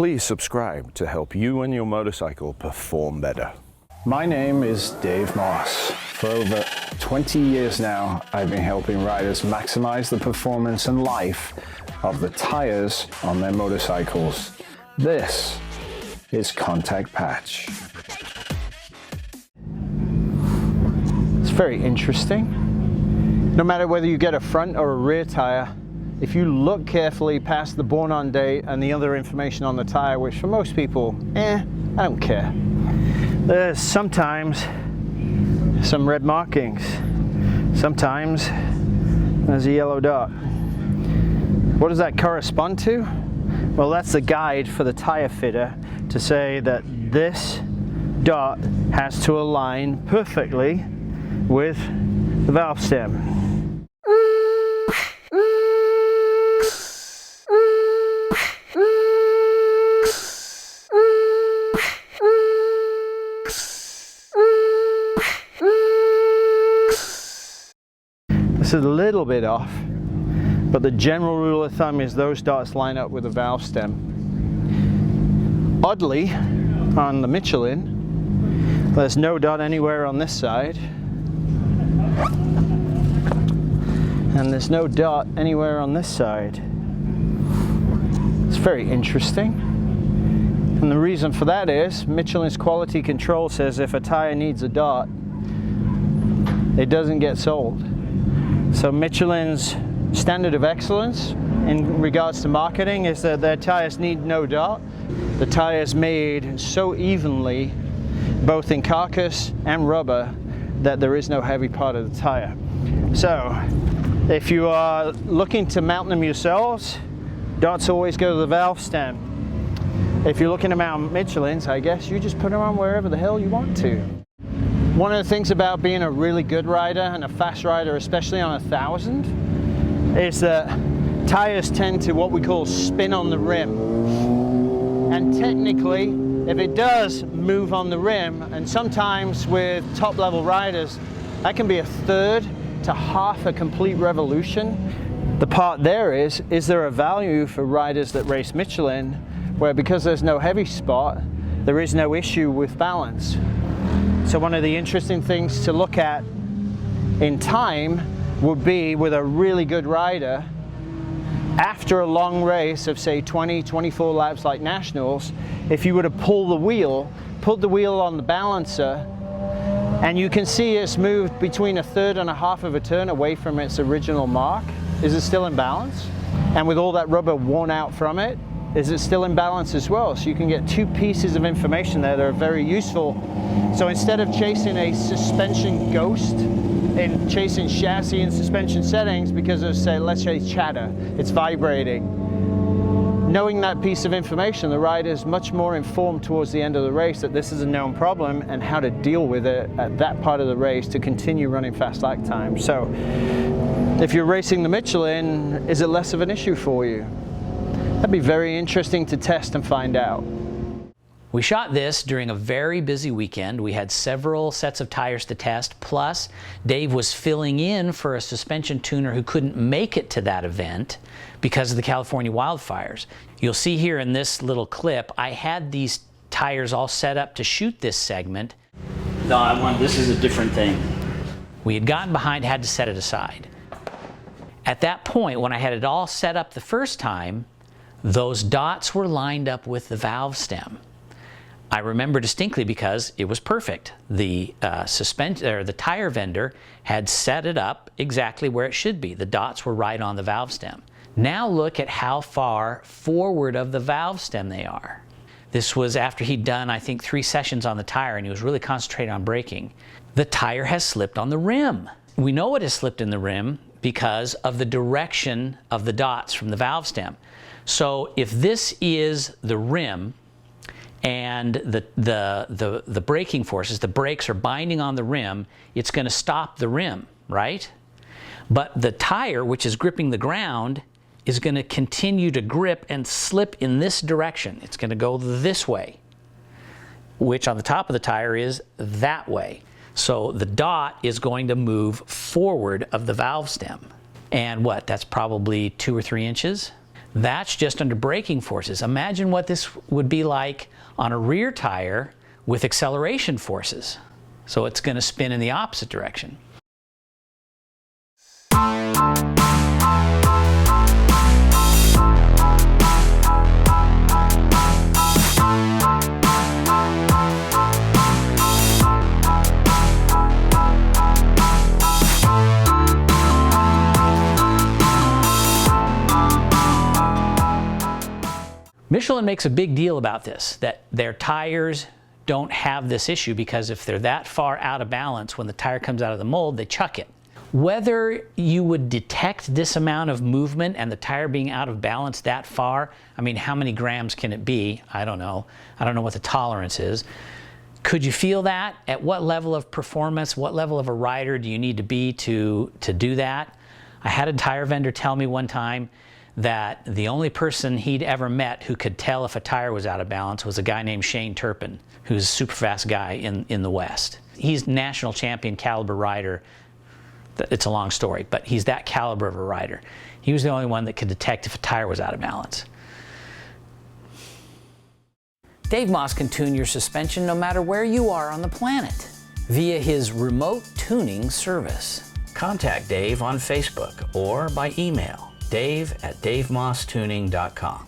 Please subscribe to help you and your motorcycle perform better. My name is Dave Moss. For over 20 years now, I've been helping riders maximize the performance and life of the tires on their motorcycles. This is Contact Patch. It's very interesting. No matter whether you get a front or a rear tire, if you look carefully past the born on date and the other information on the tire, which for most people, I don't care. There's sometimes some red markings. Sometimes there's a yellow dot. What does that correspond to? Well, that's the guide for the tire fitter to say that this dot has to align perfectly with the valve stem. This is a little bit off, but the general rule of thumb is those dots line up with the valve stem. Oddly, on the Michelin, there's no dot anywhere on this side, and there's no dot anywhere on this side. It's very interesting. And the reason for that is Michelin's quality control says if a tire needs a dot, it doesn't get sold. So Michelin's standard of excellence in regards to marketing is that their tires need no dot. The tire is made so evenly, both in carcass and rubber, that there is no heavy part of the tire. So if you are looking to mount them yourselves, dots always go to the valve stem. If you're looking to mount Michelins, I guess you just put them on wherever the hell you want to. One of the things about being a really good rider and a fast rider, especially on 1,000, is that tires tend to what we call spin on the rim. And technically, if it does move on the rim, and sometimes with top level riders, that can be a third to half a complete revolution. The part there is there a value for riders that race Michelin where because there's no heavy spot, there is no issue with balance? So one of the interesting things to look at in time would be with a really good rider, after a long race of say 20, 24 laps like nationals, if you were to pull the wheel, put the wheel on the balancer, and you can see it's moved between a third and a half of a turn away from its original mark. Is it still in balance? And with all that rubber worn out from it, is it still in balance as well? So you can get two pieces of information there that are very useful. So instead of chasing a suspension ghost and chasing chassis and suspension settings because of, say, let's say chatter, it's vibrating, knowing that piece of information, the rider is much more informed towards the end of the race that this is a known problem and how to deal with it at that part of the race to continue running fast lap time. So if you're racing the Michelin, is it less of an issue for you? That'd be very interesting to test and find out. We shot this during a very busy weekend. We had several sets of tires to test, plus Dave was filling in for a suspension tuner who couldn't make it to that event because of the California wildfires. You'll see here in this little clip, I had these tires all set up to shoot this segment. No, this is a different thing. We had gotten behind, had to set it aside. At that point, when I had it all set up the first time, those dots were lined up with the valve stem. I remember distinctly because it was perfect. The the tire vendor had set it up exactly where it should be. The dots were right on the valve stem. Now look at how far forward of the valve stem they are. This was after he'd done, I think, 3 sessions on the tire and he was really concentrating on braking. The tire has slipped on the rim. We know it has slipped in the rim because of the direction of the dots from the valve stem. So if this is the rim and the braking forces, the brakes are binding on the rim, it's going to stop the rim, right? But the tire, which is gripping the ground, is going to continue to grip and slip in this direction. It's going to go this way, which on the top of the tire is that way. So the dot is going to move forward of the valve stem. And what, that's probably 2 or 3 inches? That's just under braking forces. Imagine what this would be like on a rear tire with acceleration forces. So it's going to spin in the opposite direction. Michelin makes a big deal about this, that their tires don't have this issue because if they're that far out of balance, when the tire comes out of the mold, they chuck it. Whether you would detect this amount of movement and the tire being out of balance that far, I mean, how many grams can it be? I don't know. I don't know what the tolerance is. Could you feel that? At what level of performance, what level of a rider do you need to be to do that? I had a tire vendor tell me one time that the only person he'd ever met who could tell if a tire was out of balance was a guy named Shane Turpin, who's a super fast guy in the West. He's national champion caliber rider. It's a long story, but he's that caliber of a rider. He was the only one that could detect if a tire was out of balance. Dave Moss can tune your suspension no matter where you are on the planet via his remote tuning service. Contact Dave on Facebook or by email, dave@davemosstuning.com.